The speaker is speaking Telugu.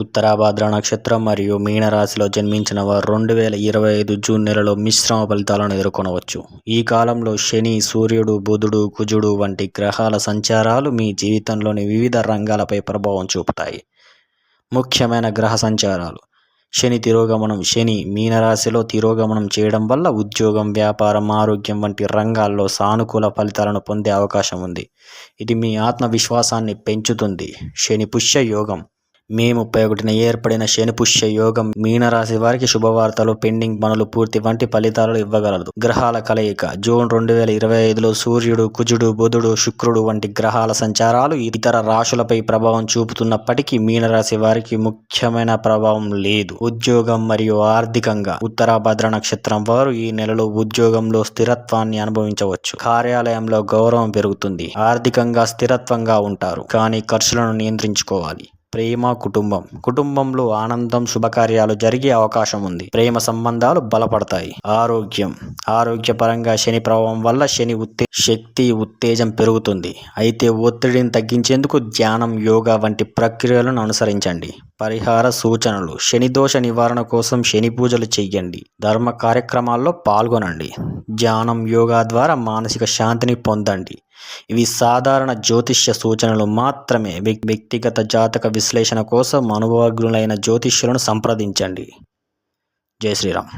ఉత్తరాభాద్ర నక్షత్రం మరియు మీనరాశిలో జన్మించిన వారు 2025 జూన్ నెలలో మిశ్రమ ఫలితాలను ఎదుర్కొనవచ్చు. ఈ కాలంలో శని, సూర్యుడు, బుధుడు, కుజుడు వంటి గ్రహాల సంచారాలు మీ జీవితంలోని వివిధ రంగాలపై ప్రభావం చూపుతాయి. ముఖ్యమైన గ్రహ సంచారాలు: శని తిరోగమనం. శని మీనరాశిలో తిరోగమనం చేయడం వల్ల ఉద్యోగం, వ్యాపారం, ఆరోగ్యం వంటి రంగాల్లో సానుకూల ఫలితాలను పొందే అవకాశం ఉంది. ఇది మీ ఆత్మవిశ్వాసాన్ని పెంచుతుంది. శని పుష్య యోగం. మే 31న ఏర్పడిన శని పుష్య యోగం మీనరాశి వారికి శుభవార్తలు, పెండింగ్ పనులు పూర్తి వంటి ఫలితాలు ఇవ్వగలదు. గ్రహాల కలయిక: జూన్ 2025లో సూర్యుడు, కుజుడు, బుధుడు, శుక్రుడు వంటి గ్రహాల సంచారాలు ఇతర రాశులపై ప్రభావం చూపుతున్నప్పటికీ మీనరాశి వారికి ముఖ్యమైన ప్రభావం లేదు. ఉద్యోగం మరియు ఆర్థికంగా: ఉత్తరాభద్ర నక్షత్రం వారు ఈ నెలలో ఉద్యోగంలో స్థిరత్వాన్ని అనుభవించవచ్చు. కార్యాలయంలో గౌరవం పెరుగుతుంది. ఆర్థికంగా స్థిరత్వంగా ఉంటారు, కానీ ఖర్చులను నియంత్రించుకోవాలి. ప్రేమ, కుటుంబం. కుటుంబంలో ఆనందం, శుభకార్యాలు జరిగే అవకాశం ఉంది. ప్రేమ సంబంధాలు బలపడతాయి. ఆరోగ్యం. ఆరోగ్యపరంగా శని ప్రభావం వల్ల శక్తి, ఉత్తేజం పెరుగుతుంది. అయితే ఒత్తిడిని తగ్గించేందుకు ధ్యానం, యోగా వంటి ప్రక్రియలను అనుసరించండి. పరిహార సూచనలు: శని దోష నివారణ కోసం శని పూజలు చెయ్యండి. ధర్మ కార్యక్రమాల్లో పాల్గొనండి. ధ్యానం, యోగా ద్వారా మానసిక శాంతిని పొందండి. ఇవి సాధారణ జ్యోతిష్య సూచనలు మాత్రమే. వ్యక్తిగత జాతక విశ్లేషణ కోసం అనుభవజ్ఞులైన జ్యోతిష్యులను సంప్రదించండి. జై శ్రీరామ్.